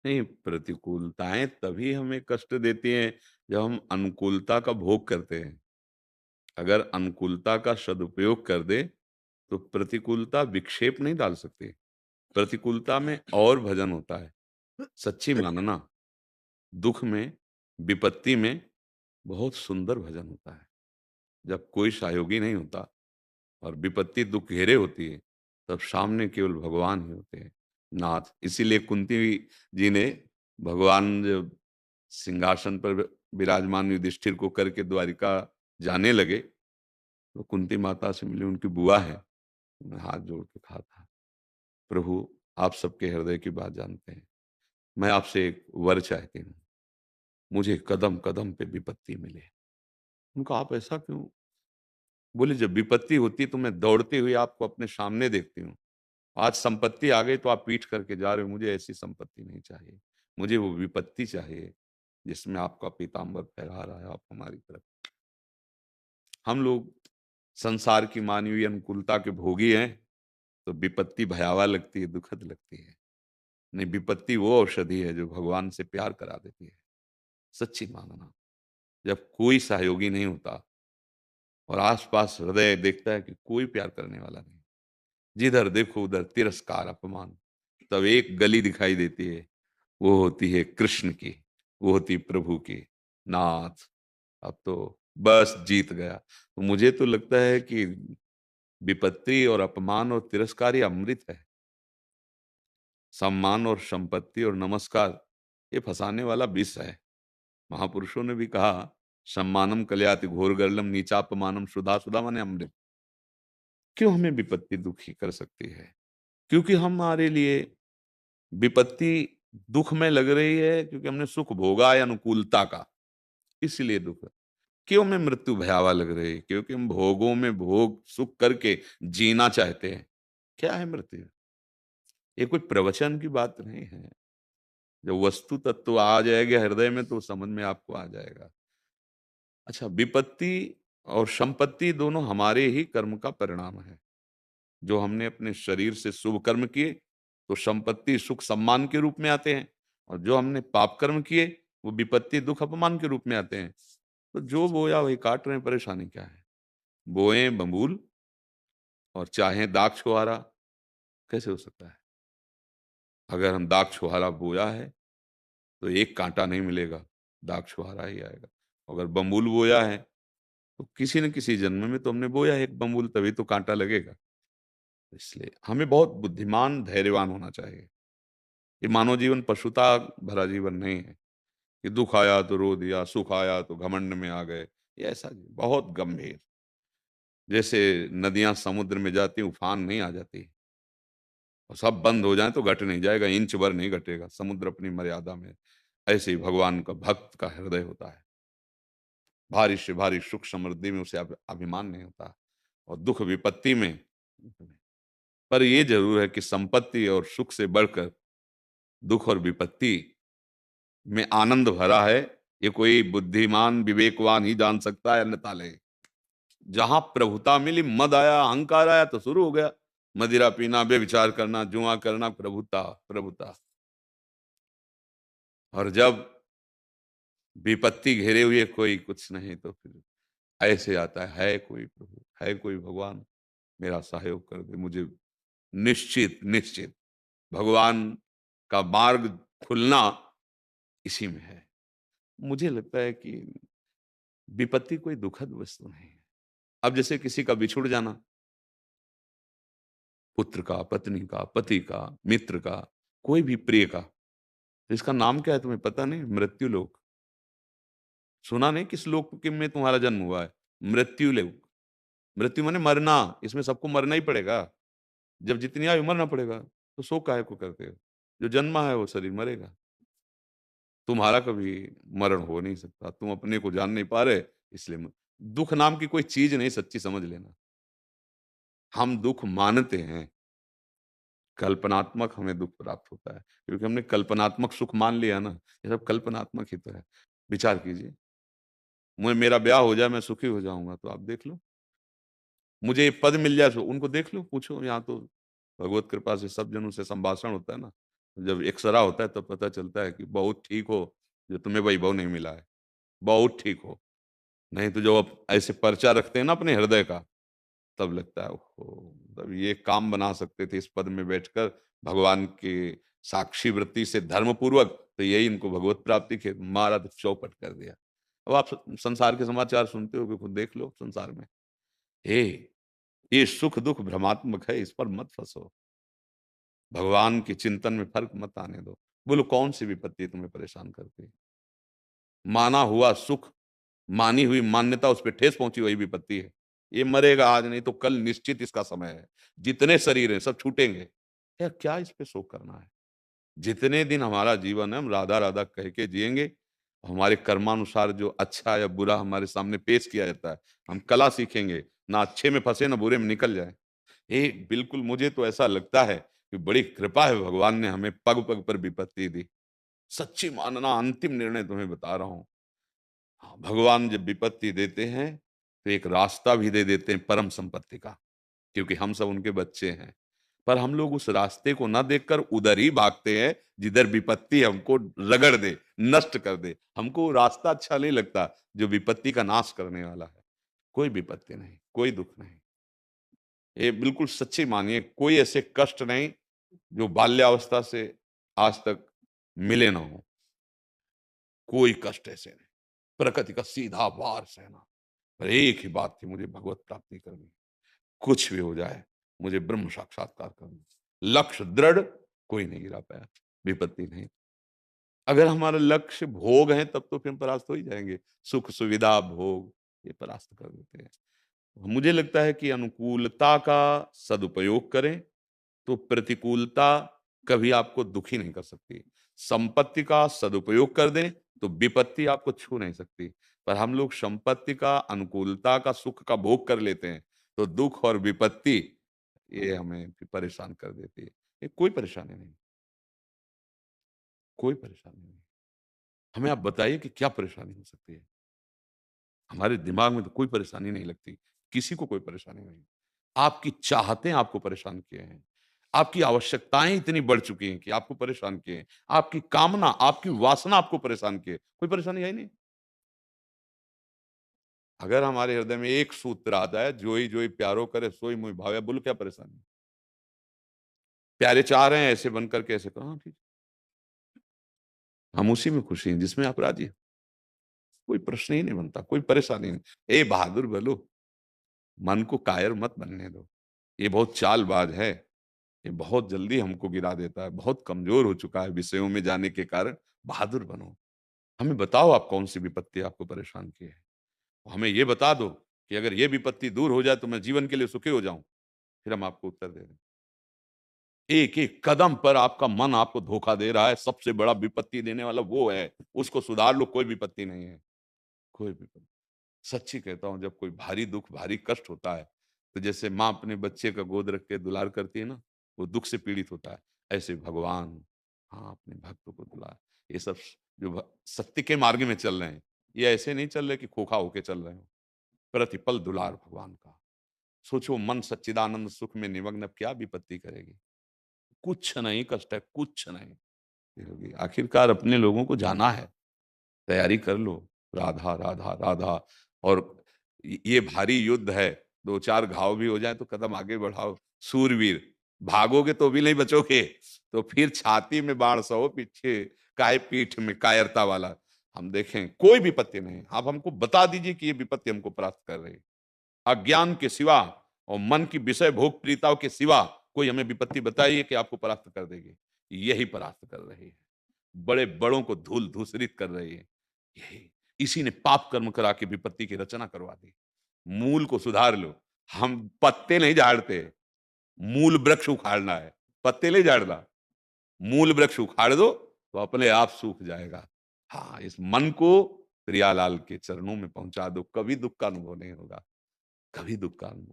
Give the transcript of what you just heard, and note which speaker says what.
Speaker 1: नहीं, प्रतिकूलताएँ तभी हमें कष्ट देती हैं, जब हम अनुकूलता का भोग करते हैं। अगर अनुकूलता का सदुपयोग कर दें, तो प्रतिकूलता विक्षेप नहीं डाल सकती। प्रतिकूलता में और भजन होता है। सच्ची मानना, दुःख में, विपत्ति में बहुत सुंदर भजन होता है। जब कोई सहयोगी नहीं होता और विपत्ति दुःख घेरे होती है, तब सामने केवल भगवान ही होते हैं, नाथ। इसीलिए कुंती जी ने भगवान जब सिंहासन पर विराजमान युधिष्ठिर को करके द्वारिका जाने लगे, तो कुंती माता से मिली, उनकी बुआ है। उन्होंने हाथ जोड़ के कहा था, प्रभु आप सबके हृदय की बात जानते हैं। मैं आपसे एक वर चाहती हूँ, मुझे कदम कदम पे विपत्ति मिले। उनका आप ऐसा क्यों? बोले जब विपत्ति होती है तो मैं दौड़ती हुई आपको अपने सामने देखती हूँ। आज संपत्ति आ गई तो आप पीठ करके जा रहे हो, मुझे ऐसी संपत्ति नहीं चाहिए। मुझे वो विपत्ति चाहिए जिसमें आपका पीताम्बर फहरा रहा है, आप हमारी तरफ। हम लोग संसार की मानवीय अनुकूलता के भोगी हैं, तो विपत्ति भयावह लगती है, दुखद लगती है। नहीं, विपत्ति वो औषधि है जो भगवान से प्यार करा देती है। सच्ची मानना, जब कोई सहयोगी नहीं होता और आसपास हृदय देखता है कि कोई प्यार करने वाला नहीं, जिधर देखो उधर तिरस्कार, अपमान, तब एक गली दिखाई देती है, वो होती है कृष्ण की, वो होती प्रभु की, नाथ। अब तो बस जीत गया। तो मुझे तो लगता है कि विपत्ति और अपमान और तिरस्कार ये अमृत है। सम्मान और संपत्ति और नमस्कार ये फंसाने वाला विष है। महापुरुषों ने भी कहा, सम्मानम कलयाति घोर गर्लम नीचापमानम सुधा सुधा माने अमृत। क्यों हमें विपत्ति दुखी कर सकती है? क्योंकि हमारे लिए विपत्ति दुख में लग रही है, क्योंकि हमने सुख भोगा है अनुकूलता का, इसलिए दुख है। क्यों हमें मृत्यु भयावह लग रही है? क्योंकि हम भोगों में भोग सुख करके जीना चाहते हैं। क्या है मृत्यु? ये कोई प्रवचन की बात नहीं है। जब वस्तु तत्व आ जाएगा हृदय में तो समझ में आपको आ जाएगा। अच्छा, विपत्ति और संपत्ति दोनों हमारे ही कर्म का परिणाम है। जो हमने अपने शरीर से शुभ कर्म किए, तो संपत्ति सुख सम्मान के रूप में आते हैं, और जो हमने पाप कर्म किए, वो विपत्ति दुख अपमान के रूप में आते हैं। तो जो बोया वही काट रहे हैं, परेशानी क्या है? बोए बबूल और चाहे दाख छुहारा, कैसे हो सकता है? अगर हम दाख छुहारा बोया है तो एक कांटा नहीं मिलेगा, दाख छुहारा ही आएगा। अगर बबूल बोया है तो किसी न किसी जन्म में तो हमने बोया है एक बबूल, तभी तो कांटा लगेगा। इसलिए हमें बहुत बुद्धिमान धैर्यवान होना चाहिए। ये मानव जीवन पशुता भरा जीवन नहीं है कि दुख आया तो रो दिया, सुख आया तो घमंड में आ गए। ये ऐसा बहुत गंभीर, जैसे नदियां समुद्र में जाती उफान नहीं आ जाती, और सब बंद हो जाए तो घट नहीं जाएगा, इंच भर नहीं घटेगा, समुद्र अपनी मर्यादा में। ऐसे ही भगवान का भक्त का हृदय होता है। भारी से भारी सुख समृद्धि में उसे अभिमान नहीं होता, और दुख विपत्ति में। पर ये जरूर है कि संपत्ति और सुख से बढ़कर दुख और विपत्ति में आनंद भरा है। ये कोई बुद्धिमान विवेकवान ही जान सकता है, अन्यथा ले। जहां प्रभुता मिली, मद आया, अहंकार आया तो शुरू हो गया मदिरा पीना, बेविचार करना, जुआ करना, प्रभुता प्रभुता। और जब विपत्ति घेरे हुए कोई कुछ नहीं, तो फिर ऐसे आता है कोई प्रभु, है कोई भगवान, मेरा सहयोग कर दे मुझे। निश्चित निश्चित भगवान का मार्ग खुलना इसी में है। मुझे लगता है कि विपत्ति कोई दुखद वस्तु नहीं है। अब जैसे किसी का बिछुड़ जाना, पुत्र का, पत्नी का, पति का, मित्र का, कोई भी प्रिय का, तो इसका नाम क्या है तुम्हें पता नहीं? मृत्यु लोक। सुना नहीं किस लोक के में तुम्हारा जन्म हुआ है? मृत्यु लोक। मृत्यु माने मरना, इसमें सबको मरना ही पड़ेगा। जब जितनी आयु मरना पड़ेगा, तो शोक काहे को करते हो? जो जन्मा है वो शरीर मरेगा। तुम्हारा कभी मरण हो नहीं सकता, तुम अपने को जान नहीं पा रहे, इसलिए दुख नाम की कोई चीज नहीं, सच्ची समझ लेना। हम दुख मानते हैं, कल्पनात्मक हमें दुख प्राप्त होता है, क्योंकि हमने कल्पनात्मक सुख मान लिया ना। ये सब कल्पनात्मक ही तो है। विचार कीजिए, मुझे मेरा ब्याह हो जाए, मैं सुखी हो जाऊंगा, तो आप देख लो। मुझे ये पद मिल जाए, तो उनको देख लो, पूछो। यहाँ तो भगवत कृपा से सब जनों से संभाषण होता है ना। जब एक्स-रा होता है तब पता चलता है कि बहुत ठीक हो, जो तुम्हें वैभव नहीं मिला है, बहुत ठीक हो। नहीं तो जो आप ऐसे पर्चा रखते हैं ना अपने हृदय का, तब लगता है ओहो! मतलब ये काम बना सकते थे इस पद में बैठकर भगवान के साक्षी वृत्ति से धर्मपूर्वक, तो यही इनको भगवत प्राप्ति के मारा तो चौपट कर दिया। अब आप संसार के समाचार सुनते हो कि खुद देख लो संसार में। हे! ये सुख-दुःख भ्रमात्मक है, इस पर मत फँसो। भगवान के चिंतन में फ़र्क मत आने दो। बोलो कौन-सी विपत्ति तुम्हें परेशान करती है? माना हुआ सुख, मानी हुई मान्यता उस पे ठेस पहुँची वही विपत्ति है। ये मरेगा आज नहीं तो कल निश्चित इसका समय है। जितने शरीर हैं सब छूटेंगे। यार क्या इस पे शोक करना है? जितने दिन हमारा जीवन है हम राधा-राधा कह के जिएँगे। हमारे कर्मानुसार जो अच्छा या बुरा हमारे सामने पेश किया जाता है, हम कला सीखेंगे, ना अच्छे में फँसे ना बुरे में निकल जाएँ। बिल्कुल मुझे तो ऐसा लगता है कि बड़ी कृपा है भगवान ने हमें पग-पग पर विपत्ति दी। सच्ची मानना अंतिम निर्णय तुम्हें बता रहा हूँ। हाँ, भगवान जब विपत्ति देते हैं, तो एक रास्ता भी दे देते हैं परम संपत्ति का, क्योंकि हम सब उनके बच्चे हैं। पर हम लोग उस रास्ते को ना देखकर उधर ही भागते हैं, जिधर विपत्ति हमको रगड़ दे, नष्ट कर दे। हमको वो रास्ता अच्छा नहीं लगता, जो विपत्ति का नाश करने वाला है। कोई विपत्ति नहीं, कोई दुःख नहीं। ये बिल्कुल सच्ची मानिए, कोई ऐसे कष्ट नहीं, जो बाल्यावस्था से आज तक मिले ना हों। कोई कष्ट ऐसे नहीं। प्रकृति का सीधा वार सहना। पर एक ही बात थी मुझे भगवत प्राप्ति करनी है। कुछ भी हो जाए, मुझे ब्रह्म साक्षात्कार करना है। लक्ष्य दृढ़, कोई नहीं गिरा पाया, विपत्ति नहीं। अगर हमारा लक्ष्य भोग है तब तो फिर हम परास्त हो ही जाएँगे। सुख, सुविधा, भोग ये परास्त कर देते हैं। मुझे लगता है कि अनुकूलता का सदुपयोग करें, तो प्रतिकूलता कभी आपको दुखी नहीं कर सकती। संपत्ति का सदुपयोग कर दें, तो विपत्ति आपको छू नहीं सकती। पर हम लोग संपत्ति का, अनुकूलता का, सुख का भोग कर लेते हैं, तो दुःख और विपत्ति ये हमें परेशान कर देती है। ये कोई परेशानी नहीं, कोई परेशानी नहीं। हमें आप बताइए कि क्या परेशानी हो सकती है? हमारे दिमाग में तो कोई परेशानी नहीं लगती, किसी को कोई परेशानी नहीं। आपकी चाहतें आपको परेशान किए हैं। आपकी आवश्यकताएँ इतनी बढ़ चुकी हैं कि आपको परेशान किए हैं। आपकी कामना, आपकी वासना आपको परेशान किए। कोई परेशानी है ही नहीं। अगर हमारे हृदय में एक सूत्र आता है, "जोई जोई प्यारो करे सोई मोहि भावे" बोलो क्या परेशानी है? प्यारे चाह रहे हैं ऐसे बन कर के ऐसे करो, हाँ ठीक है। हम उसी में खुशी हैं जिसमें आप राज़ी हैं। कोई प्रश्न ही नहीं बनता, कोई परेशानी नहीं। ए बहादुर बलो, मन को कायर मत बनने दो। ये बहुत चालबाज़ है। ये बहुत जल्दी हमको गिरा देता है, बहुत कमज़ोर हो चुका है विषयों में जाने के कारण। बहादुर बनो। हमें बताओ आप कौन-सी विपत्ति आपको परेशान की है? हमें ये बता दो कि अगर ये विपत्ति दूर हो जाए तो मैं जीवन के लिए सुखी हो जाऊँ, फिर हम आपको उत्तर दे दें। एक-एक कदम पर आपका मन आपको धोखा दे रहा है, सबसे बड़ा विपत्ति देने वाला वो है, उसको सुधार लो, कोई विपत्ति नहीं है, कोई विपत्ति। सच्ची कहता हूँ जब कोई भारी दुःख, भारी कष्ट होता है, तो जैसे माँ अपने बच्चे का गोद रख के दुलार करती है ना, वो दुःख से पीड़ित होता है, ऐसे भगवान हाँ, अपने भक्तों को दुलार ये सब जो सत्य के मार्ग में चल रहे हैं, ये ऐसे नहीं चल रहे कि खोखा होके चल रहे हो, प्रतिपल दुलार भगवान का। सोचो मन सच्चिदानंद सुख में निमग्न अब क्या विपत्ति करेगी? कुछ नहीं कष्ट है, कुछ नहीं। ये होगी आखिरकार अपने लोगों को जाना है, तैयारी कर लो। राधा, राधा, राधा और ये भारी युद्ध है, 2-4 घाव भी हो जाएँ तो कदम आगे बढ़ाओ। शूरवीर, भागोगे तो भी नहीं बचोगे, तो फिर छाती में बाण सहो पीछे काहे पीठ में कायरता वाला। हम देखें कोई विपत्ति नहीं, आप हमको बता दीजिए कि ये विपत्ति हमको प्राप्त कर रही है। अज्ञान के सिवा और मन की विषय भोग प्रीताओं के सिवा कोई हमें विपत्ति बताइए कि आपको परास्त कर देगी। यही परास्त कर रही है। बड़े-बड़ों को धूल-धूसरित कर रही है। यही इसी ने पाप कर्म करा के विपत्ति की रचना करवा दी। मूल को सुधार लो। हम पत्ते नहीं झाड़ते, मूल वृक्ष उखाड़ना है। पत्ते नहीं झाड़ना, मूल वृक्ष उखाड़ दो तो अपने आप सूख जाएगा। हाँ, इस मन को प्रियालाल के चरणों में पहुँचा दो, कभी दुःख का अनुभव नहीं होगा। कभी दुःख का अनुभव